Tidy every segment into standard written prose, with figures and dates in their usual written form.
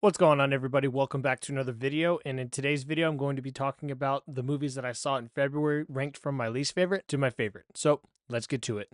What's going on, everybody? Welcome back to another video, and in today's video I'm going to be talking about the movies that I saw in February ranked from my least favorite to my favorite. So let's get to it.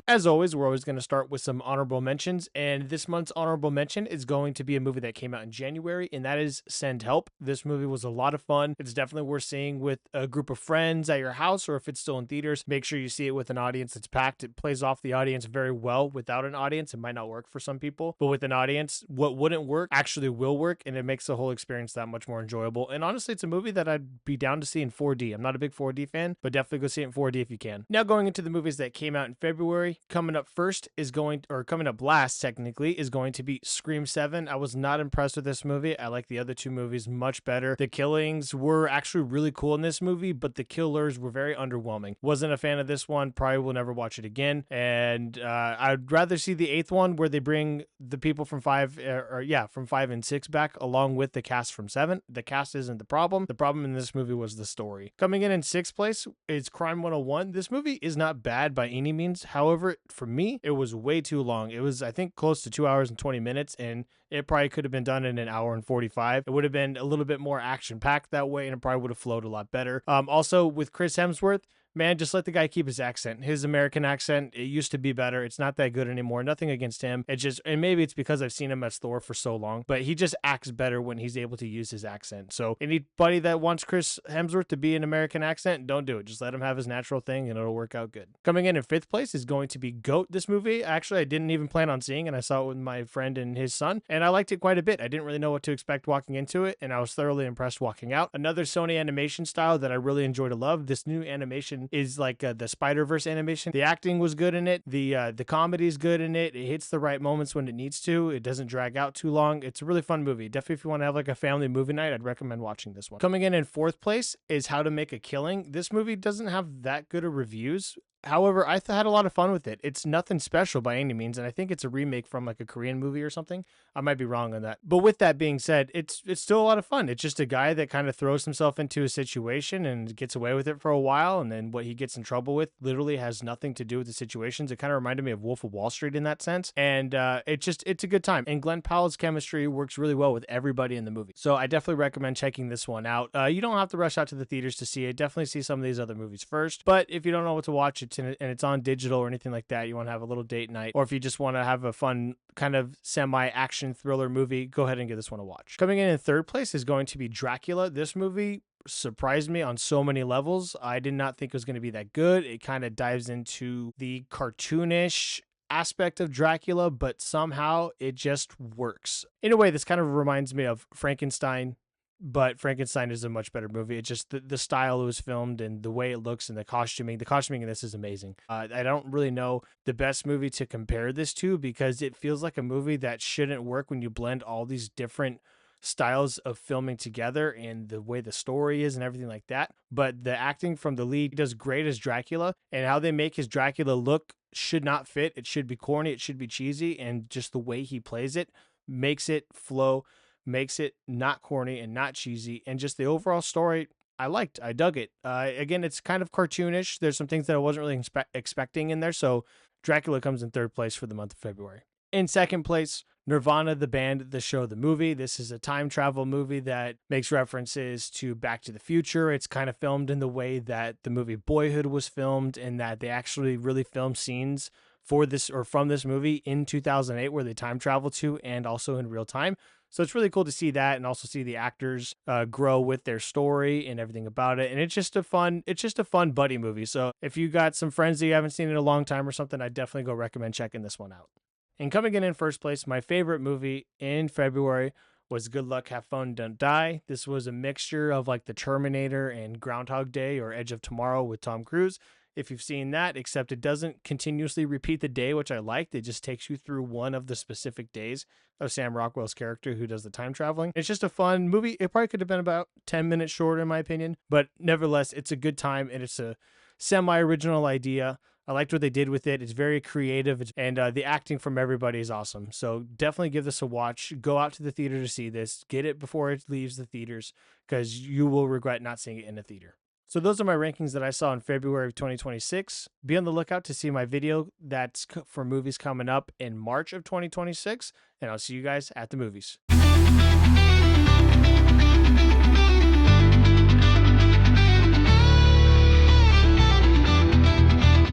As always, we're always going to start with some honorable mentions, and this month's honorable mention is going to be a movie that came out in January, and that is Send Help. This movie was a lot of fun. It's definitely worth seeing with a group of friends at your house, or if it's still in theaters, make sure you see it with an audience that's packed. It plays off the audience very well. Without an audience, it might not work for some people, but with an audience, what wouldn't work actually will work, and it makes the whole experience that much more enjoyable. And honestly, it's a movie that I'd be down to see in 4D. I'm not a big 4D fan, but definitely go see it in 4D if you can. Now, going into the movies that came out in February, coming up last technically, is going to be Scream 7. I was not impressed with this movie. I like the other two movies much better. The killings were actually really cool in this movie, but the killers were very underwhelming. Wasn't a fan of this one. Probably will never watch it again. And I'd rather see the eighth one where they bring the people from from 5 and 6 back along with the cast from 7. The cast isn't the problem. The problem in this movie was the story. Coming in sixth place is Crime 101. This movie is not bad by any means. However, for me, it was way too long. It was, I think, close to 2 hours and 20 minutes, and it probably could have been done in an hour and 45. It would have been a little bit more action packed that way, and it probably would have flowed a lot better. Also, with Chris Hemsworth, man, just let the guy keep his accent. His American accent, it used to be better. It's not that good anymore. Nothing against him. And maybe it's because I've seen him as Thor for so long, but he just acts better when he's able to use his accent. So anybody that wants Chris Hemsworth to be an American accent, don't do it. Just let him have his natural thing and it'll work out good. Coming in fifth place is going to be Goat. This movie, actually, I didn't even plan on seeing, and I saw it with my friend and his son, and I liked it quite a bit. I didn't really know what to expect walking into it, and I was thoroughly impressed walking out. Another Sony animation style that I really enjoy to love. This new animation is like the Spider-Verse animation. The acting was good in it. The comedy is good in it. It hits the right moments when it needs to. It doesn't drag out too long. It's a really fun movie. Definitely, if you want to have like a family movie night, I'd recommend watching this one. Coming in fourth place is How to Make a Killing. This movie doesn't have that good of reviews. However, I had a lot of fun with it. It's nothing special by any means, and I think it's a remake from like a Korean movie or something. I might be wrong on that. But with that being said, it's still a lot of fun. It's just a guy that kind of throws himself into a situation and gets away with it for a while, and then what he gets in trouble with literally has nothing to do with the situations. It kind of reminded me of Wolf of Wall Street in that sense, and it's a good time. And Glenn Powell's chemistry works really well with everybody in the movie. So I definitely recommend checking this one out. You don't have to rush out to the theaters to see it. Definitely see some of these other movies first. But if you don't know what to watch, and it's on digital or anything like that, you want to have a little date night, or if you just want to have a fun kind of semi-action thriller movie, go ahead and give this one a watch. Coming in third place is going to be Dracula. This movie surprised me on so many levels. I did not think it was going to be that good. It kind of dives into the cartoonish aspect of Dracula, but somehow it just works. In a way, this kind of reminds me of Frankenstein, but Frankenstein is a much better movie. It's just the style it was filmed and the way it looks and the costuming. The costuming in this is amazing. I don't really know the best movie to compare this to because it feels like a movie that shouldn't work when you blend all these different styles of filming together and the way the story is and everything like that. But the acting from the lead does great as Dracula, and how they make his Dracula look should not fit. It should be corny. It should be cheesy. And just the way he plays it makes it flow, makes it not corny and not cheesy, and just the overall story I dug it. Again, it's kind of cartoonish. There's some things that I wasn't really expecting in there, so Dracula comes in third place for the month of February. In second place, Nirvana, the band, the show, the movie. This is a time travel movie that makes references to Back to the Future. It's kind of filmed in the way that the movie Boyhood was filmed, and that they actually really filmed scenes for this or from this movie in 2008 where they time travel to, and also in real time. So it's really cool to see that, and also see the actors grow with their story and everything about it. And it's just a fun buddy movie. So if you got some friends that you haven't seen in a long time or something, I'd definitely go recommend checking this one out. And coming in first place, my favorite movie in February was Good Luck, Have Fun, Don't Die. This was a mixture of like The Terminator and Groundhog Day or Edge of Tomorrow with Tom Cruise, if you've seen that, except it doesn't continuously repeat the day, which I liked. It just takes you through one of the specific days of Sam Rockwell's character who does the time traveling. It's just a fun movie. It probably could have been about 10 minutes shorter in my opinion, but nevertheless, it's a good time, and it's a semi-original idea. I liked what they did with it. It's very creative, and the acting from everybody is awesome. So definitely give this a watch. Go out to the theater to see this. Get it before it leaves the theaters, because you will regret not seeing it in the theater. So those are my rankings that I saw in February of 2026. Be on the lookout to see my video that's for movies coming up in March of 2026, and I'll see you guys at the movies.